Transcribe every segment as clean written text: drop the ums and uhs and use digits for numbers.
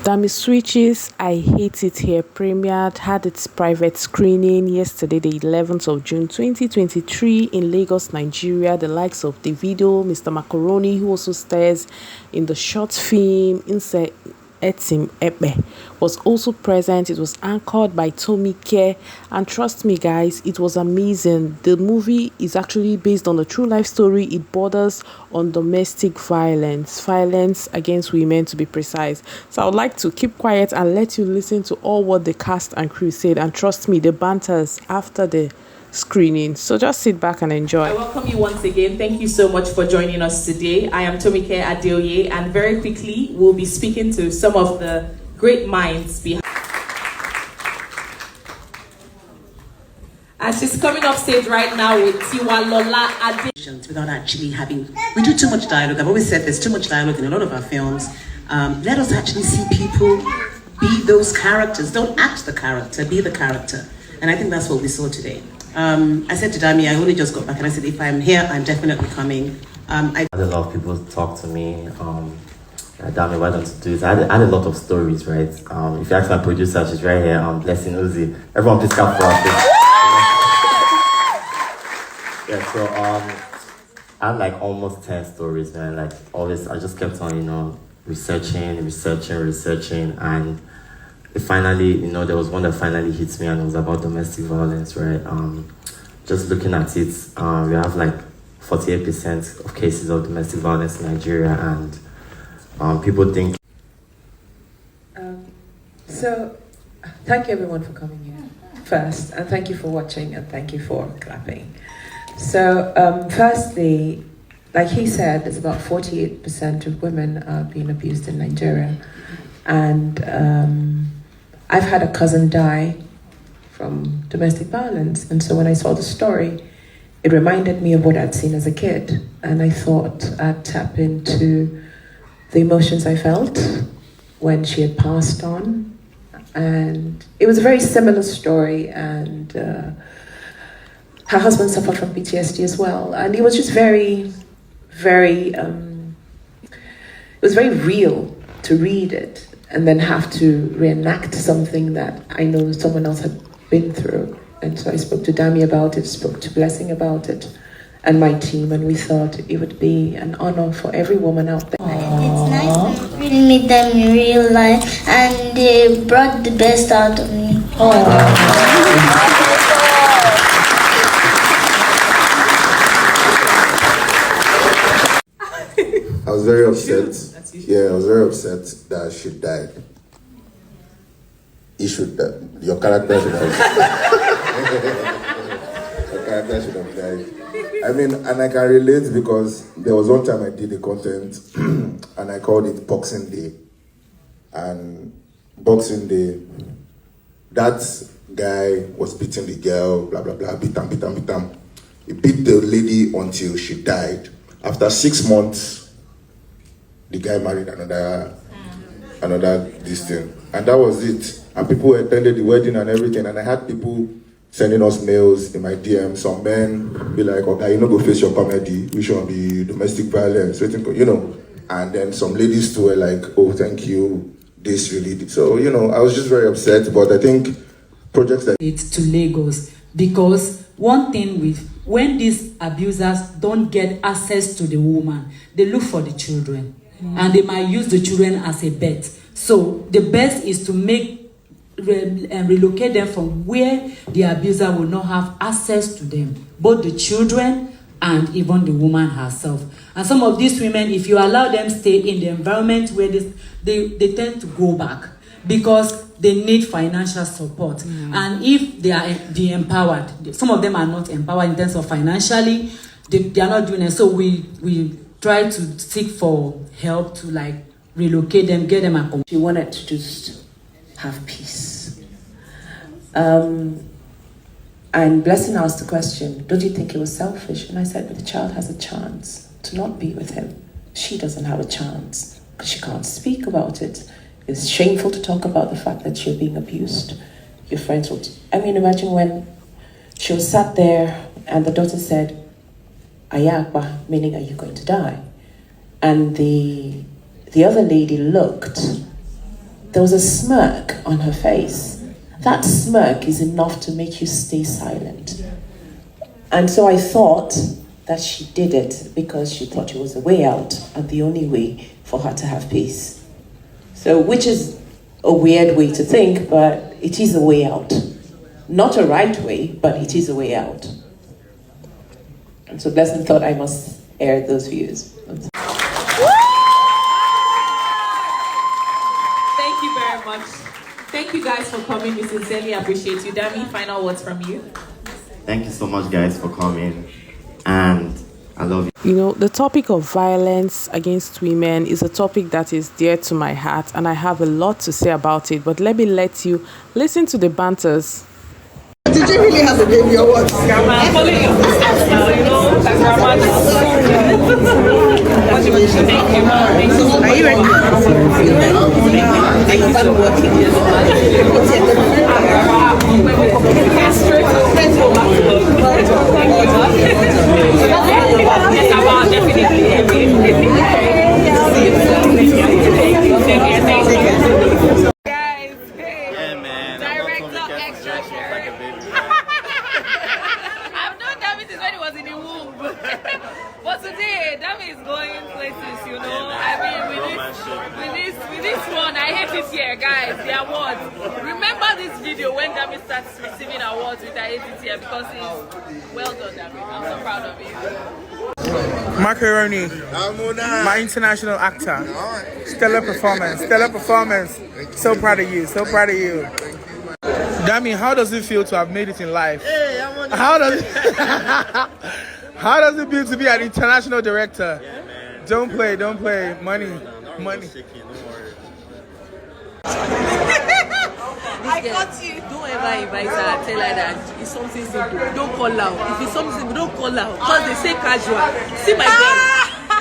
Dammy Switches, I Hate It Here premiered, had its private screening yesterday, the 11th of June 2023 in Lagos, Nigeria. The likes of DAVIDO, Mr. Macaroni, who also stars in the short film Inside Etim Ebe, was also present. It was anchored by Tomike, and trust me guys, it was amazing. The movie is actually based on a true life story. It borders on domestic violence against women, to be precise. So I would like to keep quiet and let you listen to all what the cast and crew said, and trust me, the banters after the screening. So just sit back and enjoy. I welcome you once again. Thank you so much for joining us today. I am Tomike Adeoye, and very quickly we'll be speaking to some of the great minds behind. And she's coming off stage right now with Tiwa Lola Ade. Without actually having, we do too much dialogue. I've always said there's too much dialogue in a lot of our films. Let us actually see people be those characters. Don't act the character, be the character. And I think that's what we saw today. I said to Dammy, I only just got back, and I said, if I'm here, I'm definitely coming. I had a lot of people talk to me. Dammy, why don't you do this? I had a lot of stories, right? If you ask my producer, she's right here. Blessing Uzi. Everyone, please clap for us. Yeah, so I had like almost 10 stories, man. Like always, I just kept on, researching, and it finally, there was one that finally hits me, and it was about domestic violence, right? Just looking at it, we have like 48% of cases of domestic violence in Nigeria, and people think. So, thank you everyone for coming here first, and thank you for watching, and thank you for clapping. So, firstly, like he said, there's about 48% of women are being abused in Nigeria, and I've had a cousin die from domestic violence, and so when I saw the story, it reminded me of what I'd seen as a kid, and I thought I'd tap into the emotions I felt when she had passed on, and it was a very similar story, and her husband suffered from PTSD as well, and it was just very, very, it was very real to read it and then have to reenact something that I know someone else had been through. And so I spoke to Dammy about it, spoke to Blessing about it, and my team, and we thought it would be an honor for every woman out there. It's nice to really meet them in real life, and they brought the best out of me. I was very upset. Yeah, I was very upset that she died. He should die. Your character should have Your character should have died. I mean, and I can relate because there was one time I did the content and I called it Boxing Day. And Boxing Day, that guy was beating the girl, blah, blah, blah, beat him. He beat the lady until she died. After 6 months, the guy married another this thing. And that was it. And people attended the wedding and everything. And I had people sending us mails in my DM. Some men be like, okay, go face your comedy. We shouldn't be domestic violence, And then some ladies too were like, oh, thank you. This really did. So, I was just very upset. But I think projects that... It's to Lagos. Because one thing with when these abusers don't get access to the woman, they look for the children. And they might use the children as a bet. So the best is to relocate them from where the abuser will not have access to them, both the children and even the woman herself. And some of these women, if you allow them stay in the environment where they tend to go back because they need financial support. And if they are empowered, some of them are not empowered in terms of financially, they are not doing it. So we try to seek for help to relocate them, get them a. She wanted to just have peace. And Blessing asked the question, don't you think it was selfish? And I said, but the child has a chance to not be with him. She doesn't have a chance because she can't speak about it. It's shameful to talk about the fact that you're being abused. Your friends would, imagine when she was sat there and the daughter said, Ayakwa, meaning, are you going to die? And the other lady looked there was a smirk on her face. That smirk is enough to make you stay silent. And so I thought that she did it because she thought it was the way out and the only way for her to have peace. So, which is a weird way to think, but it is a way out. Not a right way, but it is a way out. And so Blessing thought I must air those views. Thank you very much. Thank you guys for coming. We sincerely appreciate you. Dammy, final words from you. Thank you so much, guys, for coming. And I love you. You know, the topic of violence against women is a topic that is dear to my heart, and I have a lot to say about it. But let me let you listen to the banters. Did you really have a baby or what? I'm following your footsteps now, you know. Are you ready? I've known Dammy since when he was in the womb. But today, Dammy is going places, you know. I mean, with this one, I hate it here, guys. The awards. Remember this video when Dammy starts receiving awards with her ATTM because it's well done, Dammy. I'm so proud of you. Macaroni, my international actor. Stellar performance. So proud of you, Dammy, how does it feel to have made it in life? How does it feel to be an international director? Yeah, man. Don't play. Money. I got you. Don't ever invite her. Tell her that it's something simple. Don't call out. If it's something simple, don't call out. Because they say casual. See my girl.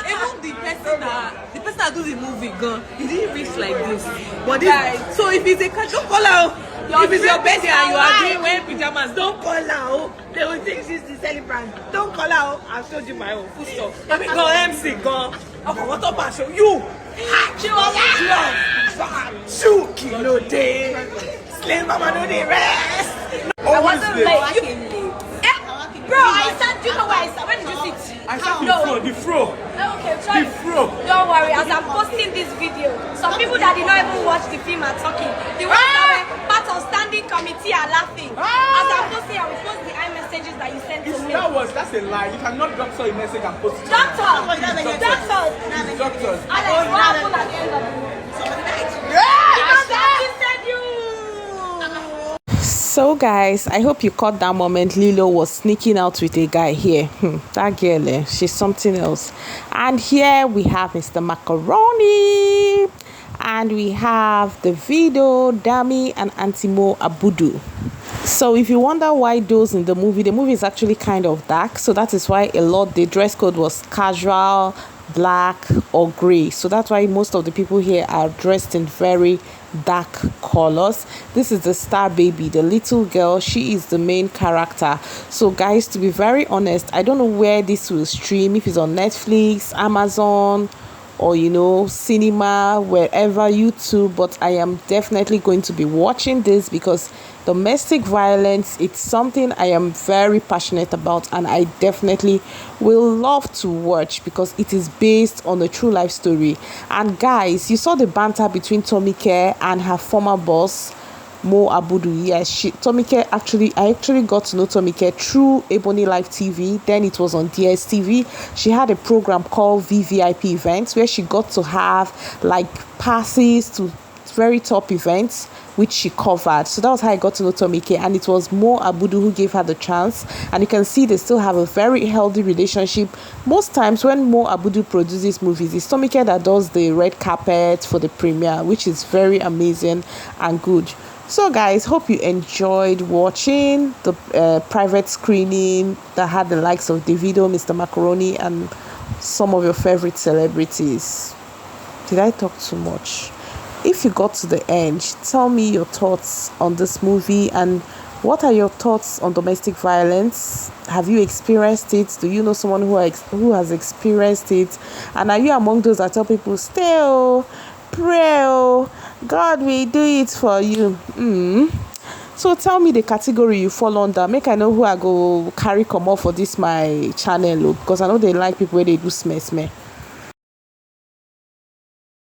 Even the person that do the movie, girl, he didn't reach like this. But this, so if it's a casual, don't call out. If it's your birthday and you are doing wearing pajamas, don't call out. They will think she's the celebrant. Don't call out. I've showed you my own full stop. Let me go MC, go. Okay, what up and show you? Shoot, kilo day. Slay mama no dey rest. I wasn't late. Bro, I sat. Do you know where I sat? Where did you sit? I sat the fro. Okay, sorry. Don't worry, as I'm posting this video, some people that did not even watch the film are talking. The ones that were part of standing committee are laughing. As I'm posting, I will post the iMessages that you sent to me. That's a lie. You cannot doctor a message and post it. Doctors. Doctors. Alex, what happened at the end of the movie? Because I sent you. So guys, I hope you caught that moment Lilo was sneaking out with a guy here. That girl, she's something else. And here we have Mr. Macaroni. And we have Davido, Dammy, and Auntie Mo Abudu. So if you wonder why those in the movie is actually kind of dark. So that is why the dress code was casual, black or gray. So that's why most of the people here are dressed in very dark colors. This is the star baby, the little girl. She is the main character. So guys, to be very honest, I don't know where this will stream, if it's on Netflix, Amazon, or cinema, wherever, YouTube, but I am definitely going to be watching this because domestic violence, it's something I am very passionate about, and I definitely will love to watch because it is based on a true life story. And guys, you saw the banter between Tomike and her former boss Mo Abudu. Yes, I actually got to know Tomike through Ebony Live TV. Then it was on DSTV. She had a program called VVIP Events where she got to have like passes to very top events which she covered. So that was how I got to know Tomike, and it was Mo Abudu who gave her the chance. And you can see they still have a very healthy relationship. Most times when Mo Abudu produces movies, it's Tomike that does the red carpet for the premiere, which is very amazing and good. So guys, hope you enjoyed watching the private screening that had the likes of Davido, Mr. Macaroni, and some of your favorite celebrities. Did I talk too much? If you got to the end, tell me your thoughts on this movie, and what are your thoughts on domestic violence? Have you experienced it? Do you know someone who has experienced it? And are you among those that tell people, stay, pray, God will do it for you. So tell me the category you fall under, make I know who I go carry comot for this my channel, because I know they like people where they do smell.